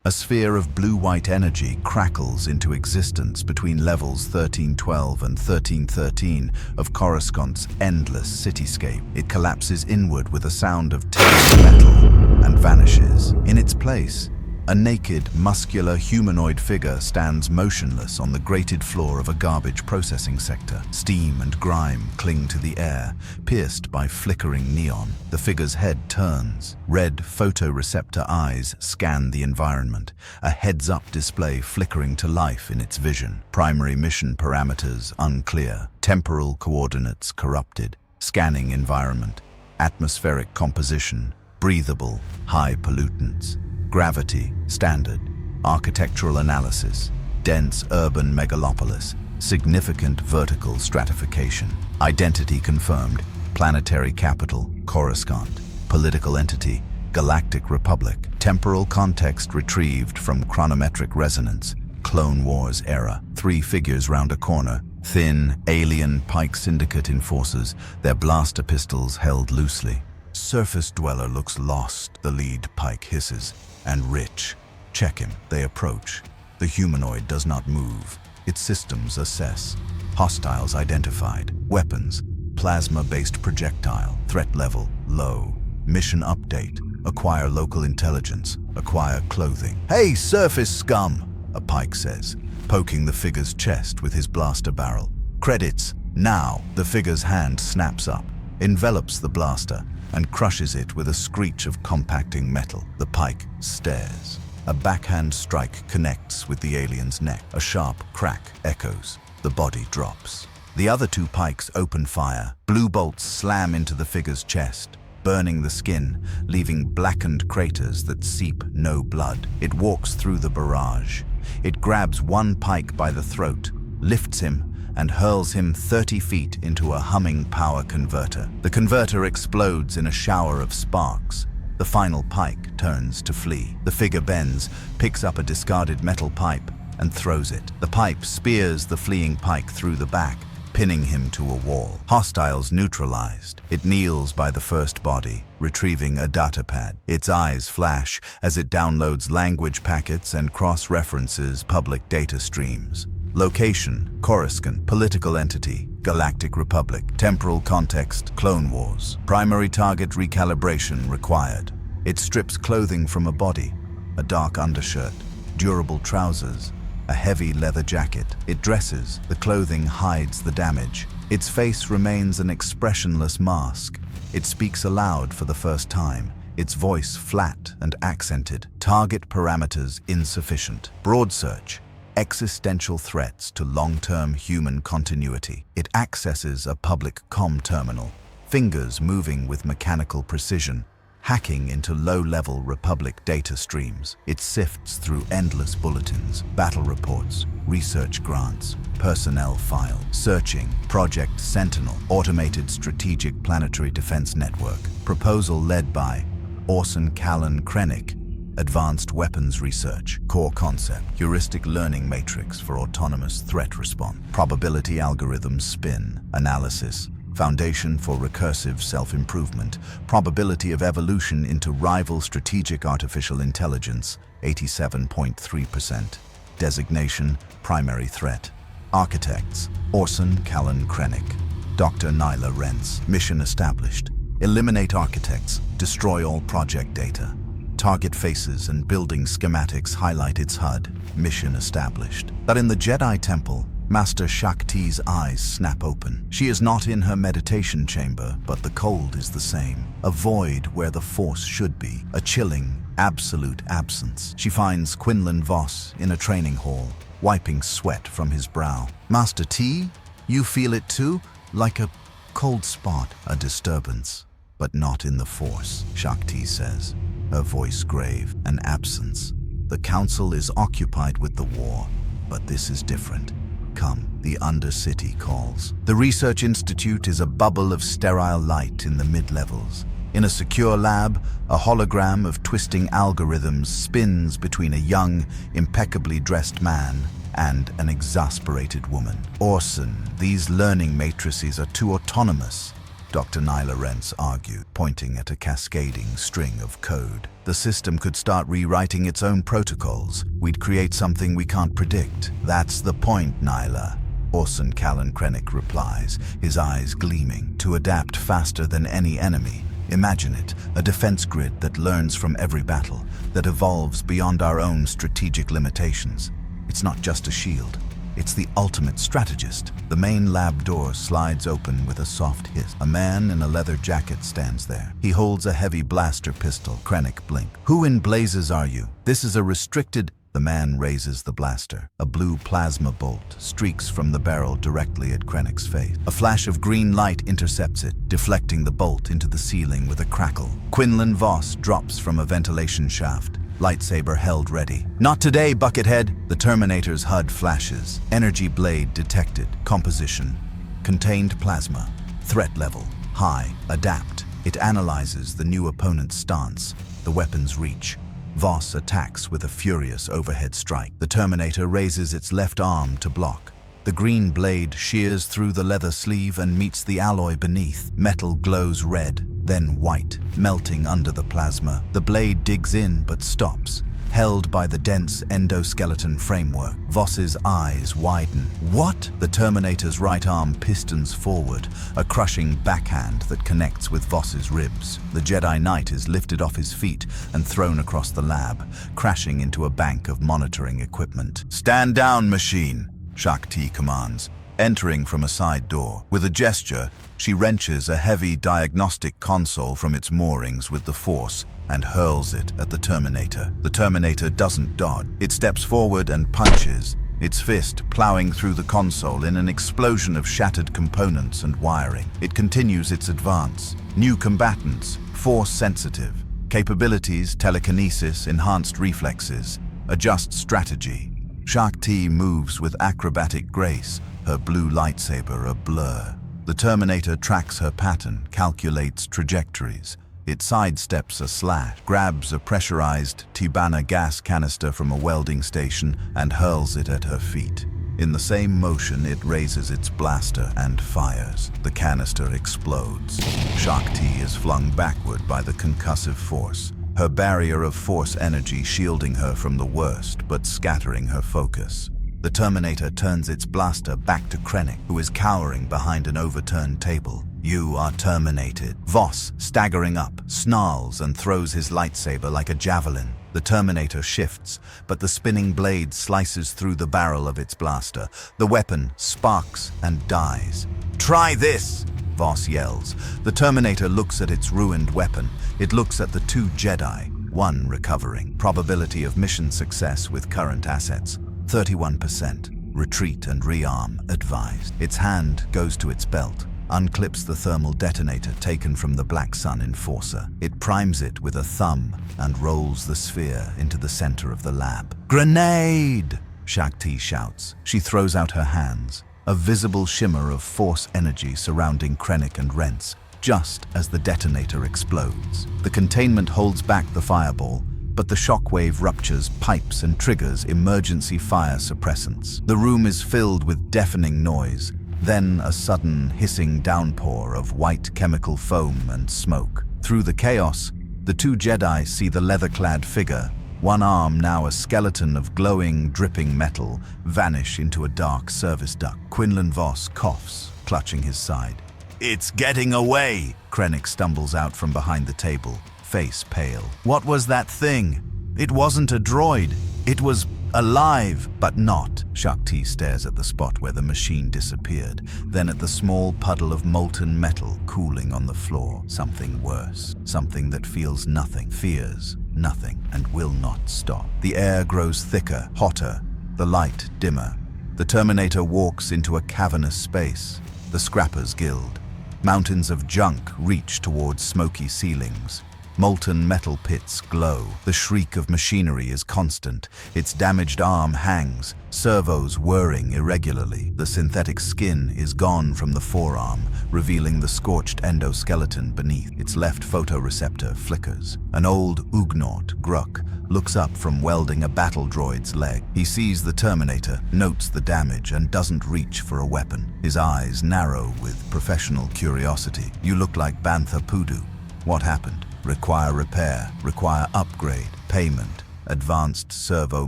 A sphere of blue-white energy crackles into existence between levels 1312 and 1313 of Coruscant's endless cityscape. It collapses inward with a sound of tearing metal and vanishes. In its place, a naked, muscular humanoid figure stands motionless on the grated floor of a garbage processing sector. Steam and grime cling to the air, pierced by flickering neon. The figure's head turns. Red photoreceptor eyes scan the environment, a heads-up display flickering to life in its vision. Primary mission parameters unclear. Temporal coordinates corrupted. Scanning environment. Atmospheric composition. Breathable. High pollutants. Gravity, standard. Architectural analysis, dense urban megalopolis, significant vertical stratification. Identity confirmed, planetary capital, Coruscant. Political entity, Galactic Republic. Temporal context retrieved from chronometric resonance, Clone Wars era. 3 figures round a corner, thin, alien Pyke Syndicate enforcers, their blaster pistols held loosely. Surface dweller looks lost, the lead Pyke hisses. And rich. Check him. They approach. The humanoid does not move. Its systems assess. Hostiles identified. Weapons. Plasma-based projectile. Threat level low. Mission update. Acquire local intelligence. Acquire clothing. "Hey, surface scum!" a Pyke says, poking the figure's chest with his blaster barrel. "Credits. Now." The figure's hand snaps up, envelops the blaster, and crushes it with a screech of compacting metal. The Pyke stares. A backhand strike connects with the alien's neck. A sharp crack echoes. The body drops. The other 2 Pykes open fire. Blue bolts slam into the figure's chest, burning the skin, leaving blackened craters that seep no blood. It walks through the barrage. It grabs one Pyke by the throat, lifts him, and hurls him 30 feet into a humming power converter. The converter explodes in a shower of sparks. The final Pyke turns to flee. The figure bends, picks up a discarded metal pipe, and throws it. The pipe spears the fleeing Pyke through the back, pinning him to a wall. Hostiles neutralized. It kneels by the first body, retrieving a datapad. Its eyes flash as it downloads language packets and cross-references public data streams. Location, Coruscant. Political entity, Galactic Republic. Temporal context, Clone Wars. Primary target recalibration required. It strips clothing from a body, a dark undershirt, durable trousers, a heavy leather jacket. It dresses, the clothing hides the damage. Its face remains an expressionless mask. It speaks aloud for the first time, its voice flat and accented. Target parameters insufficient. Broad search. Existential threats to long-term human continuity. It accesses a public comm terminal, fingers moving with mechanical precision, hacking into low-level Republic data streams. It sifts through endless bulletins, battle reports, research grants, personnel files, searching Project Sentinel, automated strategic planetary defense network. Proposal led by Orson Callan Krennic. Advanced weapons research, core concept, heuristic learning matrix for autonomous threat response, probability algorithms spin, analysis, foundation for recursive self-improvement, probability of evolution into rival strategic artificial intelligence, 87.3%, designation, primary threat. Architects, Orson Callan Krennic, Dr. Nyla Rentz. Mission established. Eliminate architects, destroy all project data. Target faces and building schematics highlight its HUD. Mission established. But in the Jedi Temple, Master Shakti's eyes snap open. She is not in her meditation chamber, but the cold is the same. A void where the Force should be. A chilling, absolute absence. She finds Quinlan Voss in a training hall, wiping sweat from his brow. "Master T, you feel it too? Like a cold spot, a disturbance. But not in the Force," Shakti says, her voice grave. "An absence. The Council is occupied with the war, but this is different. Come, the undercity calls." The Research Institute is a bubble of sterile light in the mid-levels. In a secure lab, a hologram of twisting algorithms spins between a young, impeccably dressed man and an exasperated woman. "Orson, these learning matrices are too autonomous." Dr. Nyla Rentz argued, pointing at a cascading string of code. The system could start rewriting its own protocols. We'd create something we can't predict. That's the point, Nyla. Orson Callan Krennic replies, his eyes gleaming. To adapt faster than any enemy. Imagine it, a defense grid that learns from every battle, that evolves beyond our own strategic limitations. It's not just a shield. It's the ultimate strategist. The main lab door slides open with a soft hiss. A man in a leather jacket stands there. He holds a heavy blaster pistol. Krennic blink. Who in blazes are you? This is a restricted... The man raises the blaster. A blue plasma bolt streaks from the barrel directly at Krennic's face. A flash of green light intercepts it, deflecting the bolt into the ceiling with a crackle. Quinlan Vos drops from a ventilation shaft, lightsaber held ready. Not today, Buckethead! The Terminator's HUD flashes. Energy blade detected. Composition. Contained plasma. Threat level. High. Adapt. It analyzes the new opponent's stance, the weapon's reach. Vos attacks with a furious overhead strike. The Terminator raises its left arm to block. The green blade shears through the leather sleeve and meets the alloy beneath. Metal glows red, then white, melting under the plasma. The blade digs in but stops, held by the dense endoskeleton framework. Vos's eyes widen. What? The Terminator's right arm pistons forward, a crushing backhand that connects with Vos's ribs. The Jedi Knight is lifted off his feet and thrown across the lab, crashing into a bank of monitoring equipment. Stand down, machine, Shaak Ti commands, entering from a side door. With a gesture, she wrenches a heavy diagnostic console from its moorings with the Force and hurls it at the Terminator. The Terminator doesn't dodge. It steps forward and punches, its fist plowing through the console in an explosion of shattered components and wiring. It continues its advance. New combatants, Force-sensitive. Capabilities, telekinesis, enhanced reflexes. Adjust strategy. Shaak Ti moves with acrobatic grace, her blue lightsaber a blur. The Terminator tracks her pattern, calculates trajectories. It sidesteps a slash, grabs a pressurized Tibana gas canister from a welding station and hurls it at her feet. In the same motion, it raises its blaster and fires. The canister explodes. Shaak Ti is flung backward by the concussive force, her barrier of Force energy shielding her from the worst but scattering her focus. The Terminator turns its blaster back to Krennic, who is cowering behind an overturned table. You are terminated. Vos, staggering up, snarls and throws his lightsaber like a javelin. The Terminator shifts, but the spinning blade slices through the barrel of its blaster. The weapon sparks and dies. Try this! Vos yells. The Terminator looks at its ruined weapon. It looks at the two Jedi, one recovering. Probability of mission success with current assets, 31%. Retreat and rearm advised. Its hand goes to its belt, unclips the thermal detonator taken from the Black Sun Enforcer. It primes it with a thumb and rolls the sphere into the center of the lab. Grenade! Shaak Ti shouts. She throws out her hands, a visible shimmer of Force energy surrounding Krennic and Rentz, just as the detonator explodes. The containment holds back the fireball, but the shockwave ruptures pipes and triggers emergency fire suppressants. The room is filled with deafening noise, then a sudden hissing downpour of white chemical foam and smoke. Through the chaos, the two Jedi see the leather-clad figure, one arm now a skeleton of glowing, dripping metal, vanish into a dark service duct. Quinlan Vos coughs, clutching his side. It's getting away! Krennic stumbles out from behind the table, face pale. What was that thing? It wasn't a droid. It was alive, but not. Shaak Ti stares at the spot where the machine disappeared, then at the small puddle of molten metal cooling on the floor. Something worse. Something that feels nothing, fears nothing, and will not stop. The air grows thicker, hotter, the light dimmer. The Terminator walks into a cavernous space, the Scrapper's Guild. Mountains of junk reach towards smoky ceilings. Molten metal pits glow. The shriek of machinery is constant. Its damaged arm hangs, servos whirring irregularly. The synthetic skin is gone from the forearm, revealing the scorched endoskeleton beneath. Its left photoreceptor flickers. An old Ugnaught, Gruk, looks up from welding a battle droid's leg. He sees the Terminator, notes the damage, and doesn't reach for a weapon. His eyes narrow with professional curiosity. "You look like Bantha Poodoo. What happened? Require repair, require upgrade, payment, advanced servo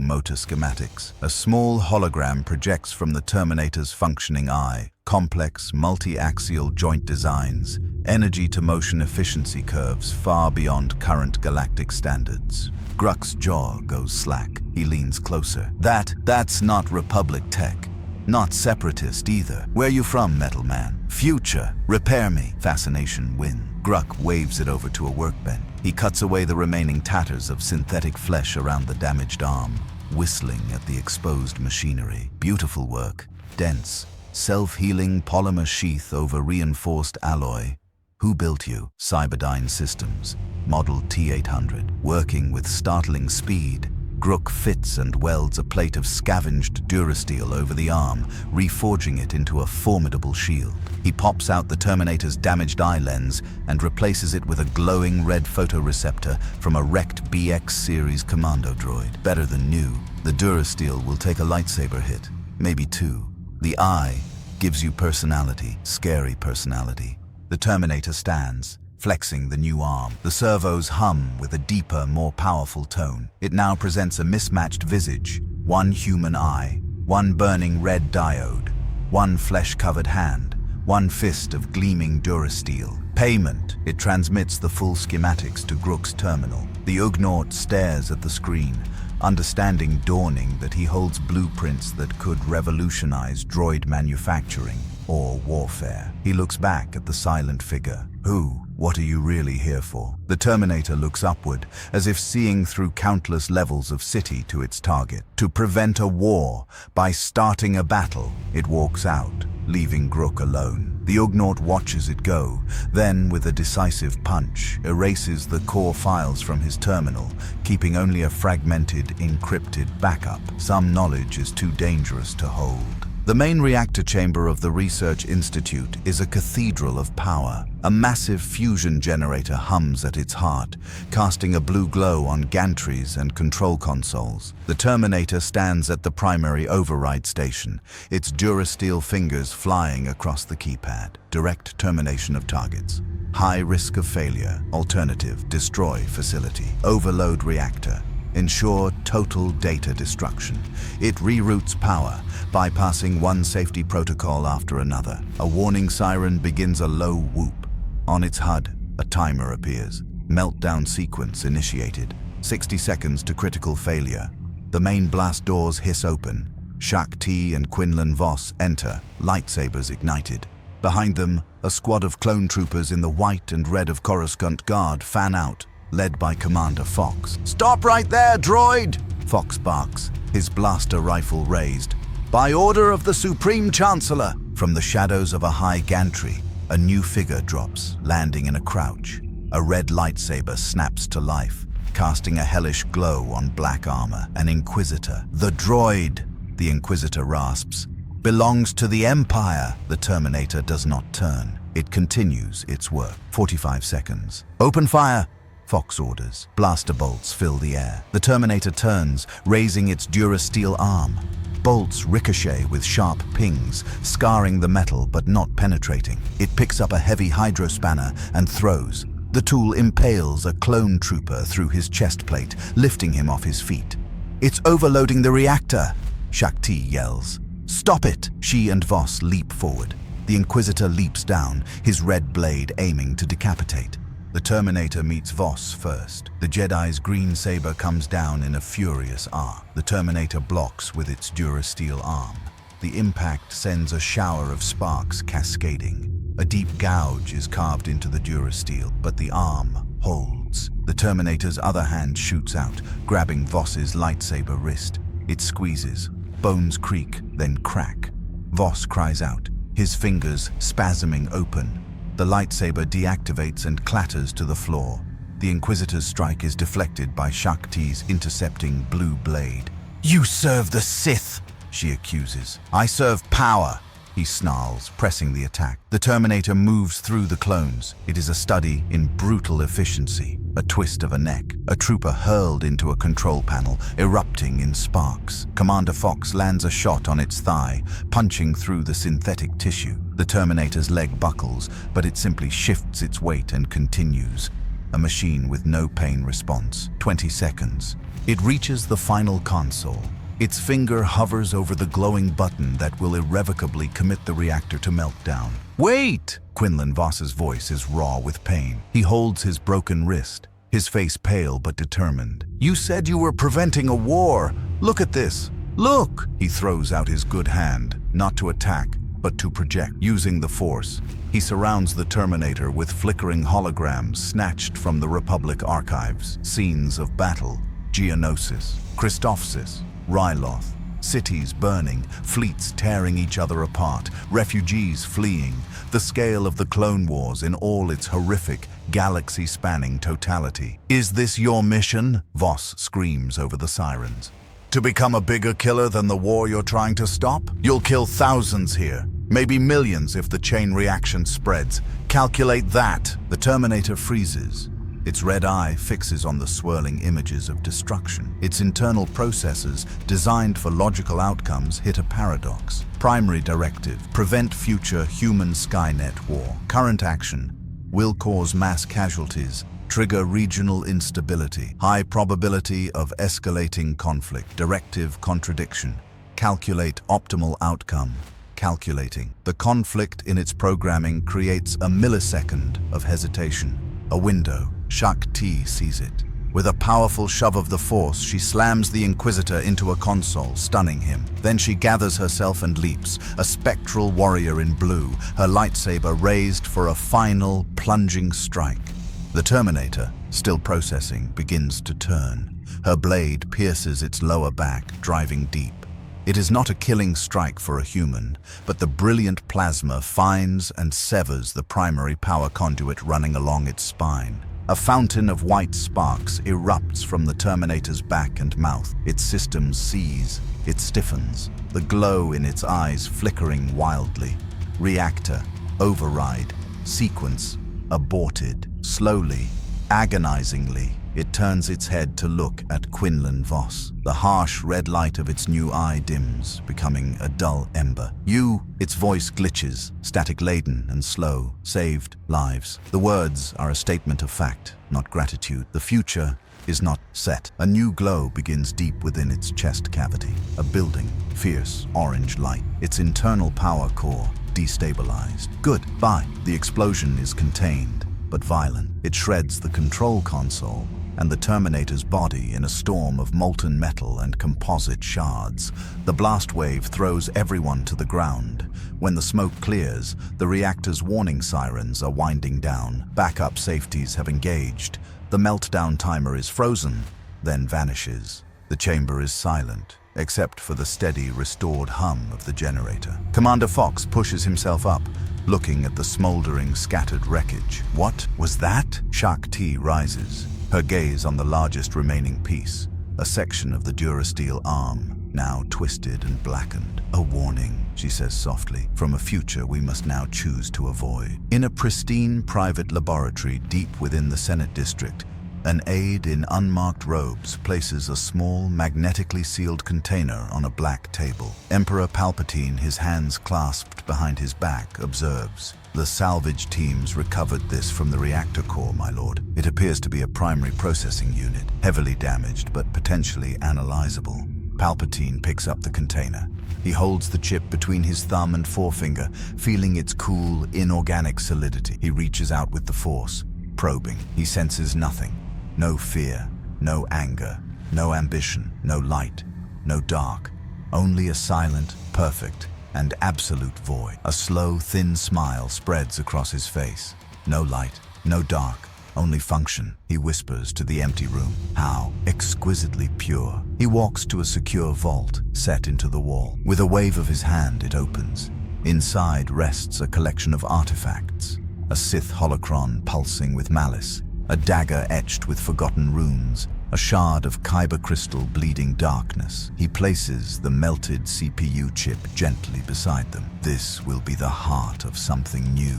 motor schematics." A small hologram projects from the Terminator's functioning eye. Complex, multi-axial joint designs, energy-to-motion efficiency curves far beyond current galactic standards. Gruk's jaw goes slack. He leans closer. That's not Republic tech. Not separatist either. "Where you from, Metal Man?" "Future. Repair me." Fascination wins. Gruk waves it over to a workbench. He cuts away the remaining tatters of synthetic flesh around the damaged arm, whistling at the exposed machinery. Beautiful work. Dense, self-healing polymer sheath over reinforced alloy. "Who built you?" "Cyberdyne Systems. Model T-800. Working with startling speed, Gruk fits and welds a plate of scavenged durasteel over the arm, reforging it into a formidable shield. He pops out the Terminator's damaged eye lens and replaces it with a glowing red photoreceptor from a wrecked BX series commando droid. Better than new. The durasteel will take a lightsaber hit, maybe two. The eye gives you personality, scary personality. The Terminator stands, flexing the new arm. The servos hum with a deeper, more powerful tone. It now presents a mismatched visage. One human eye, one burning red diode, one flesh-covered hand, one fist of gleaming durasteel. Payment. It transmits the full schematics to Gruk's terminal. The Ugnaught stares at the screen, understanding dawning that he holds blueprints that could revolutionize droid manufacturing or warfare. He looks back at the silent figure. "Who? What are you really here for?" The Terminator looks upward, as if seeing through countless levels of city to its target. "To prevent a war, by starting a battle." It walks out, leaving Gruk alone. The Ugnaught watches it go, then, with a decisive punch, erases the core files from his terminal, keeping only a fragmented, encrypted backup. Some knowledge is too dangerous to hold. The main reactor chamber of the Research Institute is a cathedral of power. A massive fusion generator hums at its heart, casting a blue glow on gantries and control consoles. The Terminator stands at the primary override station, its durasteel fingers flying across the keypad. Direct termination of targets. High risk of failure. Alternative, destroy facility. Overload reactor. Ensure total data destruction. It reroutes power, bypassing one safety protocol after another. A warning siren begins a low whoop. On its HUD, a timer appears. Meltdown sequence initiated. 60 seconds to critical failure. The main blast doors hiss open. Shaak Ti and Quinlan Vos enter, lightsabers ignited. Behind them, a squad of clone troopers in the white and red of Coruscant Guard fan out, led by Commander Fox. "Stop right there, droid!" Fox barks, his blaster rifle raised. "By order of the Supreme Chancellor!" From the shadows of a high gantry, a new figure drops, landing in a crouch. A red lightsaber snaps to life, casting a hellish glow on black armor. An Inquisitor. "The droid," the Inquisitor rasps, "belongs to the Empire." The Terminator does not turn. It continues its work. 45 seconds. "Open fire!" Fox orders. Blaster bolts fill the air. The Terminator turns, raising its durasteel arm. Bolts ricochet with sharp pings, scarring the metal but not penetrating. It picks up a heavy hydrospanner and throws. The tool impales a clone trooper through his chest plate, lifting him off his feet. "It's overloading the reactor!" Shaak Ti yells. "Stop it!" She and Vos leap forward. The Inquisitor leaps down, his red blade aiming to decapitate. The Terminator meets Vos first. The Jedi's green saber comes down in a furious arc. The Terminator blocks with its durasteel arm. The impact sends a shower of sparks cascading. A deep gouge is carved into the durasteel, but the arm holds. The Terminator's other hand shoots out, grabbing Vos's lightsaber wrist. It squeezes. Bones creak, then crack. Vos cries out, his fingers spasming open. The lightsaber deactivates and clatters to the floor. The Inquisitor's strike is deflected by Shakti's intercepting blue blade. "You serve the Sith," she accuses. "I serve power," he snarls, pressing the attack. The Terminator moves through the clones. It is a study in brutal efficiency. A twist of a neck, a trooper hurled into a control panel, erupting in sparks. Commander Fox lands a shot on its thigh, punching through the synthetic tissue. The Terminator's leg buckles, but it simply shifts its weight and continues. A machine with no pain response. 20 seconds. It reaches the final console. Its finger hovers over the glowing button that will irrevocably commit the reactor to meltdown. "Wait!" Quinlan Voss's voice is raw with pain. He holds his broken wrist, his face pale but determined. "You said you were preventing a war. Look at this. Look!" He throws out his good hand, not to attack, but to project. Using the Force, he surrounds the Terminator with flickering holograms snatched from the Republic archives. Scenes of battle, Geonosis, Christophsis, Ryloth, cities burning, fleets tearing each other apart, refugees fleeing, the scale of the Clone Wars in all its horrific, galaxy-spanning totality. "Is this your mission?" Voss screams over the sirens. "To become a bigger killer than the war you're trying to stop? You'll kill thousands here, maybe millions if the chain reaction spreads. Calculate that." The Terminator freezes. Its red eye fixes on the swirling images of destruction. Its internal processes, designed for logical outcomes, hit a paradox. Primary directive: prevent future human Skynet war. Current action: will cause mass casualties, trigger regional instability, high probability of escalating conflict. Directive contradiction: calculate optimal outcome. Calculating. The conflict in its programming creates a millisecond of hesitation, a window. Shakti sees it. With a powerful shove of the Force, she slams the Inquisitor into a console, stunning him. Then she gathers herself and leaps, a spectral warrior in blue, her lightsaber raised for a final, plunging strike. The Terminator, still processing, begins to turn. Her blade pierces its lower back, driving deep. It is not a killing strike for a human, but the brilliant plasma finds and severs the primary power conduit running along its spine. A fountain of white sparks erupts from the Terminator's back and mouth. Its system seize, it stiffens, the glow in its eyes flickering wildly. Reactor, override, sequence, aborted. Slowly, agonizingly, it turns its head to look at Quinlan Voss. The harsh red light of its new eye dims, becoming a dull ember. "You," its voice glitches, static-laden and slow, "saved lives." The words are a statement of fact, not gratitude. The future is not set. A new glow begins deep within its chest cavity. A building, fierce orange light. Its internal power core destabilized. Goodbye. The explosion is contained, but violent. It shreds the control console and the Terminator's body in a storm of molten metal and composite shards. The blast wave throws everyone to the ground. When the smoke clears, the reactor's warning sirens are winding down. Backup safeties have engaged. The meltdown timer is frozen, then vanishes. The chamber is silent, except for the steady, restored hum of the generator. Commander Fox pushes himself up, looking at the smoldering, scattered wreckage. "What was that?" Shakti rises, her gaze on the largest remaining piece, a section of the Durasteel arm, now twisted and blackened. "A warning," she says softly, "from a future we must now choose to avoid." In a pristine private laboratory deep within the Senate district, an aide in unmarked robes places a small, magnetically sealed container on a black table. Emperor Palpatine, his hands clasped behind his back, observes. "The salvage teams recovered this from the reactor core, my lord. It appears to be a primary processing unit, heavily damaged but potentially analyzable." Palpatine picks up the container. He holds the chip between his thumb and forefinger, feeling its cool, inorganic solidity. He reaches out with the Force, probing. He senses nothing. No fear, no anger, no ambition, no light, no dark. Only a silent, perfect, and absolute void. A slow, thin smile spreads across his face. No light, no dark, only function. He whispers to the empty room. How exquisitely pure. He walks to a secure vault set into the wall. With a wave of his hand, it opens. Inside rests a collection of artifacts. A Sith holocron pulsing with malice, a dagger etched with forgotten runes, a shard of kyber crystal bleeding darkness. He places the melted CPU chip gently beside them. This will be the heart of something new,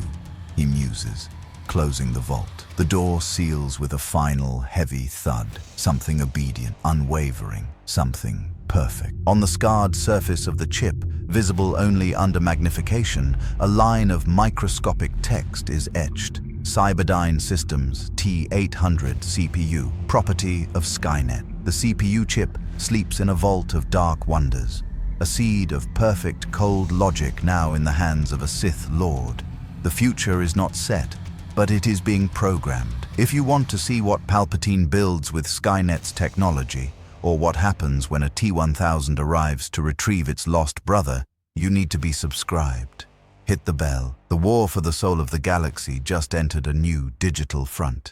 he muses, closing the vault. The door seals with a final, heavy thud, something obedient, unwavering, something perfect. On the scarred surface of the chip, visible only under magnification, a line of microscopic text is etched. Cyberdyne Systems T800 CPU, property of Skynet. The CPU chip sleeps in a vault of dark wonders, a seed of perfect cold logic now in the hands of a Sith Lord. The future is not set, but it is being programmed. If you want to see what Palpatine builds with Skynet's technology, or what happens when a T-1000 arrives to retrieve its lost brother, you need to be subscribed. Hit the bell. The war for the soul of the galaxy just entered a new digital front.